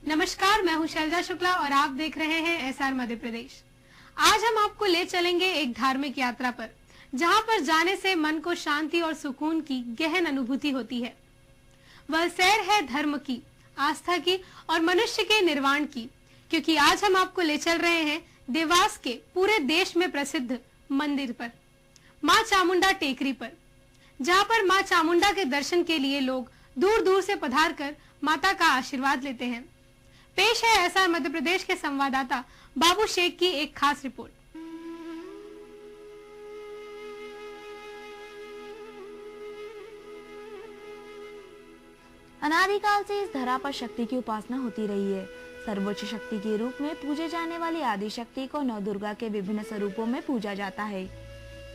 नमस्कार, मैं हूं शैलजा शुक्ला और आप देख रहे हैं एसआर मध्य प्रदेश। आज हम आपको ले चलेंगे एक धार्मिक यात्रा पर, जहां पर जाने से मन को शांति और सुकून की गहन अनुभूति होती है। वह सैर है धर्म की, आस्था की और मनुष्य के निर्वाण की, क्योंकि आज हम आपको ले चल रहे हैं देवास के पूरे देश में प्रसिद्ध मंदिर पर, माँ चामुंडा टेकरी पर, जहाँ पर माँ चामुंडा के दर्शन के लिए लोग दूर दूर से पधार कर माता का आशीर्वाद लेते हैं। पेश है एसआर मध्य प्रदेश के संवाददाता बाबू शेख की एक खास रिपोर्ट। अनादिकाल से इस धरा पर शक्ति की उपासना होती रही है। सर्वोच्च शक्ति के रूप में पूजे जाने वाली आदि शक्ति को नौ दुर्गा के विभिन्न स्वरूपों में पूजा जाता है।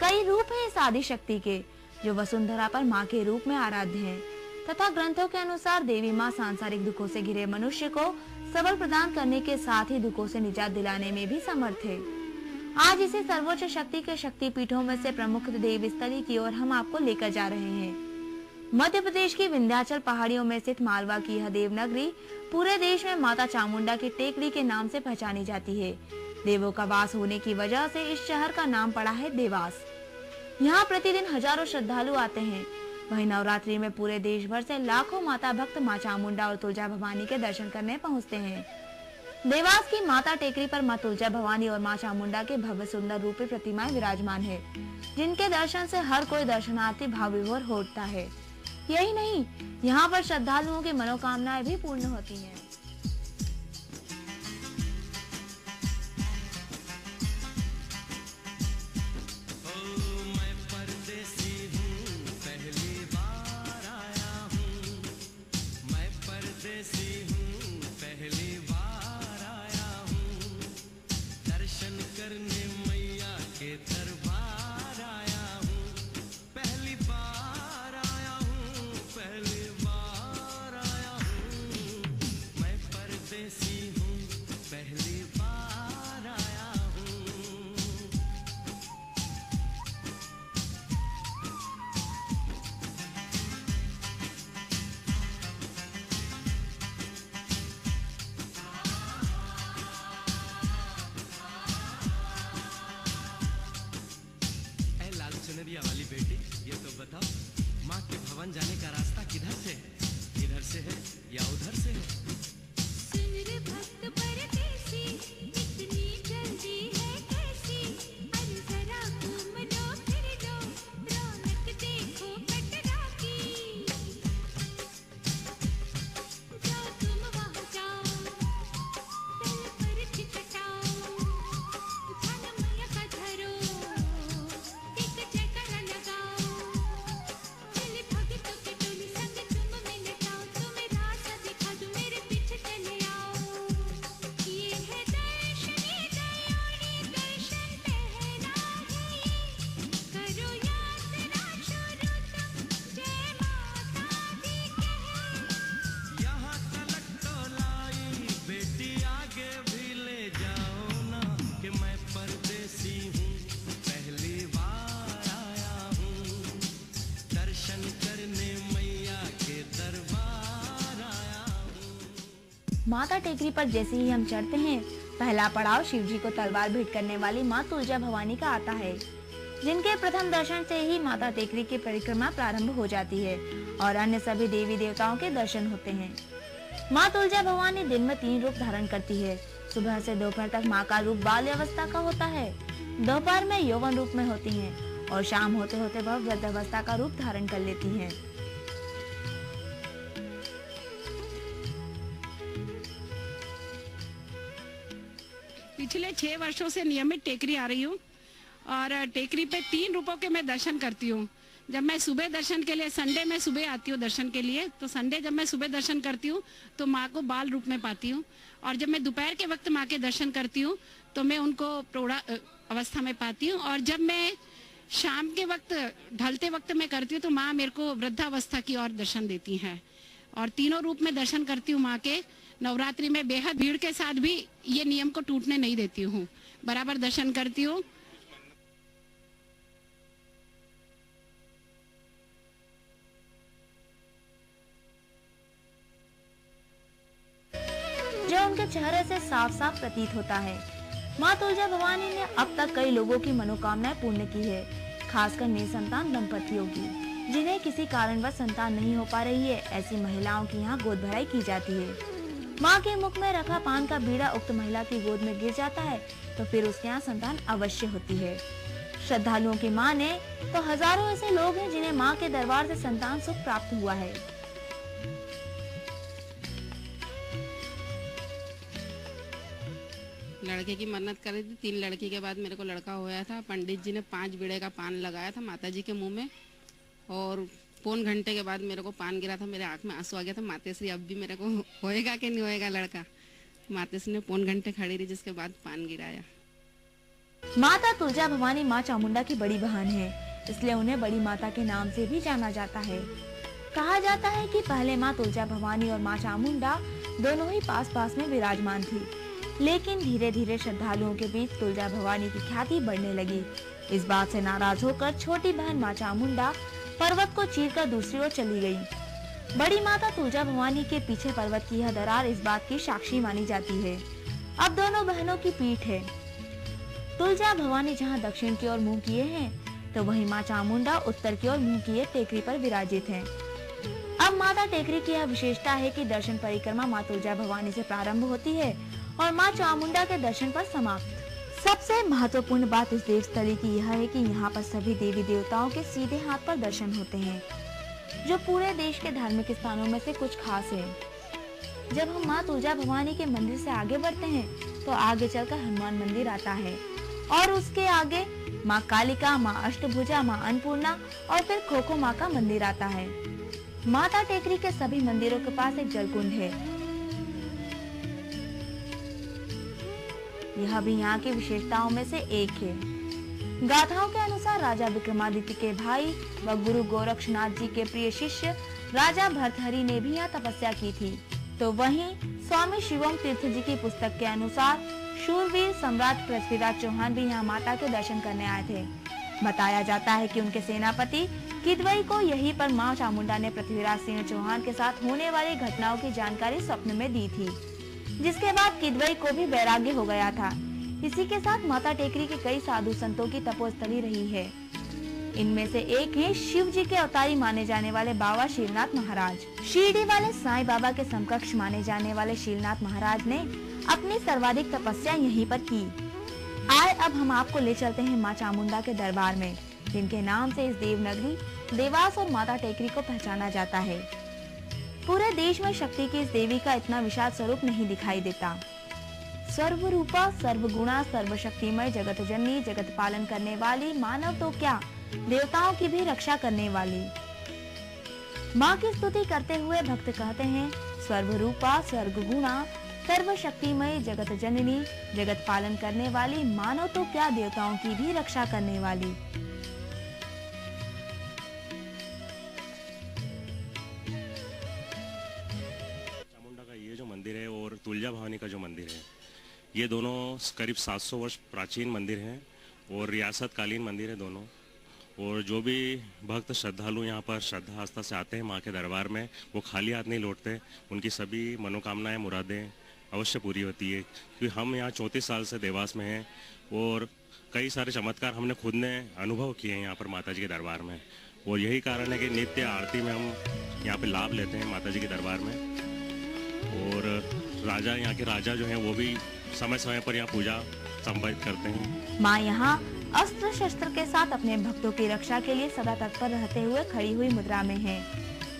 कई रूप हैं इस आदि शक्ति के, जो वसुंधरा पर माँ के रूप में आराध्य हैं, तथा ग्रंथों के अनुसार देवी माँ सांसारिक दुखों से घिरे मनुष्य को सबल प्रदान करने के साथ ही दुखों से निजात दिलाने में भी समर्थ है। आज इसे सर्वोच्च शक्ति के शक्ति पीठों में से प्रमुख देव स्थली की ओर हम आपको लेकर जा रहे हैं। मध्य प्रदेश की विंध्याचल पहाड़ियों में स्थित मालवा की यह देवनगरी पूरे देश में माता चामुंडा की टेकरी के नाम से पहचानी जाती है। देवों का वास होने की वजह से इस शहर का नाम पड़ा है देवास। यहाँ प्रतिदिन हजारों श्रद्धालु आते हैं। वहीं नवरात्रि में पूरे देश भर से लाखों माता भक्त माँ चामुंडा और तुलजा भवानी के दर्शन करने पहुँचते हैं। देवास की माता टेकरी पर माँ तुलजा भवानी और माँ चामुंडा के भव्य सुंदर रूपी प्रतिमाएं विराजमान है, जिनके दर्शन से हर कोई दर्शनार्थी भाव विभोर हो उठता है। यही नहीं, यहाँ पर श्रद्धालुओं की मनोकामनाएं भी पूर्ण होती हैं। वाली बेटी, ये तो बताओ, माँ के भवन जाने का रास्ता किधर से है? इधर से है या उधर से है? सुन रे भक्त परदेसी, इतनी जल्दी है कैसी? अरे जरा घूम लो फिर लो, रौनक देखो कटरा की। जाओ तुम वहाँ जाओ, तल पर छिटकाओ, खाना मैया का धरो, एक जयकारा लगाओ। चले भक्तों के टोली संग तुम मिल जाओ, तुम्हें रास्ता दिखा दूं, मेरे पीछे चले आओ। ये है दर्शनी दयानी दर्शन पहला है ये, करो यात्रा शुरू तुम, जय माता दी कहे। यहाँ तलक तो लाई बेटी, आगे भी ले जाओ ना, कि मैं परदेसी हूँ, पहली बार आया हूँ, दर्शन करने मैया के दरबार आया हूँ। माता टेकरी पर जैसे ही हम चढ़ते हैं, पहला पड़ाव शिव जी को तलवार भेंट करने वाली माँ तुलजा भवानी का आता है, जिनके प्रथम दर्शन से ही माता टेकरी की परिक्रमा प्रारंभ हो जाती है और अन्य सभी देवी देवताओं के दर्शन होते हैं। माँ तुलजा भवानी दिन में 3 रूप धारण करती है। सुबह से दोपहर तक माँ का रूप बाल्य अवस्था का होता है, दोपहर में यौवन रूप में होती हैं और शाम होते होते वह वृद्ध अवस्था का रूप धारण कर लेती हैं। पिछले 6 वर्षों से नियमित टेकरी आ रही हूँ और टेकरी पे 3 रूपों के मैं दर्शन करती हूँ। जब मैं सुबह दर्शन के लिए, संडे में सुबह आती हूँ दर्शन के लिए, तो संडे जब मैं सुबह दर्शन करती हूँ तो माँ को बाल रूप में पाती हूँ, और जब मैं दोपहर के वक्त माँ के दर्शन करती हूँ तो मैं उनको प्रौढ़ा अवस्था में पाती हूँ, और जब मैं शाम के वक्त ढलते वक्त मैं करती हूँ तो माँ मेरे को वृद्धावस्था की ओर दर्शन देती हैं। और तीनों रूप में दर्शन करती हूँ माँ के। नवरात्रि में बेहद भीड़ के साथ भी ये नियम को टूटने नहीं देती हूँ, बराबर दर्शन करती हूँ। जो उनके चेहरे से साफ साफ प्रतीत होता है। माँ तुलजा भवानी ने अब तक कई लोगों की मनोकामनाएं पूर्ण की है, खासकर निसंतान दंपतियों की, जिन्हें किसी कारणवश संतान नहीं हो पा रही है। ऐसी महिलाओं की यहाँ गोद भराई की जाती है। माँ के मुख में रखा पान का बीड़ा उक्त महिला की गोद में गिर जाता है तो फिर उसके यहाँ संतान अवश्य होती है। श्रद्धालुओं की माने तो हजारों ऐसे लोग हैं जिन्हें माँ के दरबार से संतान सुख प्राप्त हुआ है। लड़के की मन्नत करी थी, 3 लड़की के बाद मेरे को लड़का होया था। पंडित जी ने 5 बीड़े का पान लगाया था माता जी के मुंह में, और पौन घंटे के बाद मेरे को पान गिरा था, मेरे आंख में आंसू आ गया था। मातेश्री अब भी मेरे को होएगा कि नहीं होएगा लड़का। मातेश्री ने पौन घंटे खड़ी रही, जिसके बाद पान गिराया। माता तुलजा भवानी माँ चामुंडा की बड़ी बहन है, इसलिए उन्हें बड़ी माता के नाम से भी जाना जाता है। कहा जाता है कि पहले माँ तुलजा भवानी और माँ चामुंडा दोनों ही पास पास में विराजमान थी, लेकिन धीरे धीरे श्रद्धालुओं के बीच तुलजा भवानी की ख्याति बढ़ने लगी। इस बात से नाराज होकर छोटी बहन माँ चामुंडा पर्वत को चीरकर दूसरी ओर चली गई। बड़ी माता तुलजा भवानी के पीछे पर्वत की यह दरार इस बात की साक्षी मानी जाती है। अब दोनों बहनों की पीठ है। तुलजा भवानी जहाँ दक्षिण की ओर मुंह किए हैं, तो वहीं माँ चामुंडा उत्तर की ओर मुंह किए टेकरी पर विराजित हैं। अब माता टेकरी की यह विशेषता है कि दर्शन परिक्रमा माँ तुलजा भवानी से प्रारंभ होती है और माँ चामुंडा के दर्शन पर समाप्त। सबसे महत्वपूर्ण बात इस देवस्थली की यह है कि यहाँ पर सभी देवी देवताओं के सीधे हाथ पर दर्शन होते हैं, जो पूरे देश के धार्मिक स्थानों में से कुछ खास है। जब हम माँ तुलजा भवानी के मंदिर से आगे बढ़ते हैं, तो आगे चलकर हनुमान मंदिर आता है और उसके आगे माँ कालिका, माँ अष्टभुजा, माँ अन्नपूर्णा और फिर खोखो माँ का मंदिर आता है। माता टेकरी के सभी मंदिरों के पास एक जलकुंड है। यह भी यहाँ की विशेषताओं में से एक है। गाथाओं के अनुसार राजा विक्रमादित्य के भाई व गुरु गोरक्षनाथ जी के प्रिय शिष्य राजा भर्तहरि ने भी यहाँ तपस्या की थी। तो वहीं स्वामी शिवम तीर्थ जी की पुस्तक के अनुसार शूरवीर सम्राट पृथ्वीराज चौहान भी यहाँ माता के दर्शन करने आए थे। बताया जाता है कि उनके सेनापति किदवई को यहीं पर माँ चामुंडा ने पृथ्वीराज सिंह चौहान के साथ होने वाली घटनाओं की जानकारी स्वप्न में दी थी, जिसके बाद किदवई को भी वैराग्य हो गया था। इसी के साथ माता टेकरी के कई साधु संतों की तपोस्थली रही है। इनमें से एक है शिव जी के अवतारी माने जाने वाले बाबा शिवनाथ महाराज। शिरडी वाले साईं बाबा के समकक्ष माने जाने वाले शिवनाथ महाराज ने अपनी सर्वाधिक तपस्या यहीं पर की। आए अब हम आपको ले चलते हैं माँ चामुंडा के दरबार में, जिनके नाम से इस देवनगरी देवास और माता टेकरी को पहचाना जाता है। पूरे देश में शक्ति की इस देवी का इतना विशाल स्वरूप नहीं दिखाई देता। सर्वरूपा, सर्वगुणा, सर्वशक्तिमय, जगत जननी, जगत पालन करने वाली, मानव तो क्या देवताओं की भी रक्षा करने वाली माँ की स्तुति करते हुए भक्त कहते हैं, सर्वरूपा, सर्वगुणा, सर्वशक्तिमय, जगत जननी, जगत पालन करने वाली, मानव तो क्या देवताओं की भी रक्षा करने वाली। चामुंडा का ये जो मंदिर है और तुलजा भवानी का जो मंदिर है, ये दोनों करीब 700 वर्ष प्राचीन मंदिर हैं और रियासत कालीन मंदिर है दोनों। और जो भी भक्त श्रद्धालु यहाँ पर श्रद्धा आस्था से आते हैं माँ के दरबार में, वो खाली हाथ नहीं लौटते। उनकी सभी मनोकामनाएं, मुरादें अवश्य पूरी होती है। क्योंकि हम यहाँ 34 साल से देवास में हैं और कई सारे चमत्कार हमने खुद ने अनुभव किए हैं यहाँ पर माता जी के दरबार में। और यही कारण है कि नित्य आरती में हम यहाँ पे लाभ लेते हैं माता जी के दरबार में। और राजा, यहाँ के राजा जो हैं वो भी समय समय पर यहाँ पूजा संपादित करते हैं। माँ यहाँ अस्त्र शस्त्र के साथ अपने भक्तों की रक्षा के लिए सदा तत्पर रहते हुए खड़ी हुई मुद्रा में है।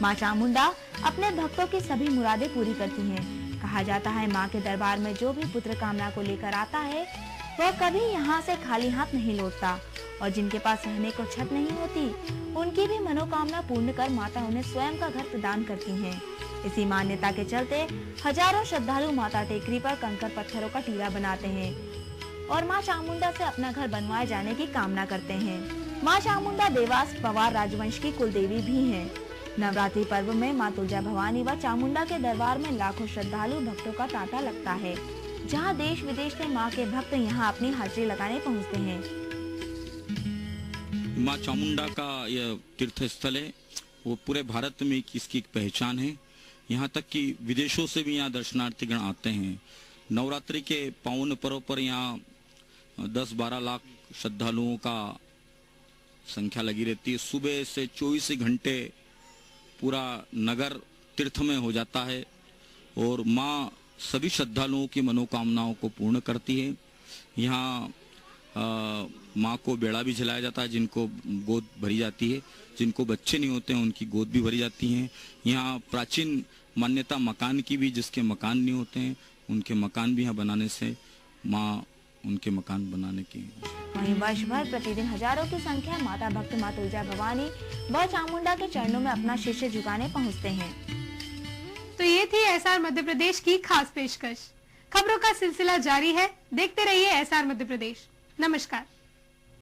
माँ चामुंडा अपने भक्तों की सभी मुरादें पूरी करती हैं। कहा जाता है माँ के दरबार में जो भी पुत्र कामना को लेकर आता है, वह कभी यहाँ से खाली हाथ नहीं लौटता। और जिनके पास रहने को छत नहीं होती, उनकी भी मनोकामना पूर्ण कर माता उन्हें स्वयं का घर प्रदान करती हैं। इसी मान्यता के चलते हजारों श्रद्धालु माता टेकरी पर कंकड़ पत्थरों का टीला बनाते हैं और माँ चामुंडा से अपना घर बनवाए जाने की कामना करते हैं। माँ चामुंडा देवास पवार राजवंश की कुल देवी भी हैं। नवरात्रि पर्व में माँ तुलजा भवानी व चामुंडा के दरबार में लाखों श्रद्धालु भक्तों का तांता लगता है, जहाँ देश विदेश से माँ के भक्त यहाँ अपनी हाजिरी लगाने पहुँचते हैं। माँ चामुंडा का यह तीर्थ स्थल है, वो पूरे भारत में इसकी एक पहचान है। यहाँ तक कि विदेशों से भी यहाँ दर्शनार्थीगण आते हैं। नवरात्रि के पावन पर्व पर यहाँ 10-12 लाख श्रद्धालुओं का संख्या लगी रहती है। सुबह से 24 घंटे पूरा नगर तीर्थ में हो जाता है और माँ सभी श्रद्धालुओं की मनोकामनाओं को पूर्ण करती है। यहाँ माँ को बेड़ा भी झिलाया जाता है, जिनको गोद भरी जाती है, जिनको बच्चे नहीं होते हैं उनकी गोद भी भरी जाती हैं। यहाँ प्राचीन मान्यता मकान की भी, जिसके मकान नहीं होते हैं उनके मकान भी यहाँ बनाने से माँ उनके मकान बनाने की। वहीं वर्ष भर प्रतिदिन हजारों की संख्या माता भक्त माँ तुलजा भवानी व चामुंडा के चरणों में अपना शीश झुकाने पहुँचते हैं। तो ये थी एसआर मध्य प्रदेश की खास पेशकश। खबरों का सिलसिला जारी है, देखते रहिए एसआर मध्य प्रदेश। नमस्कार।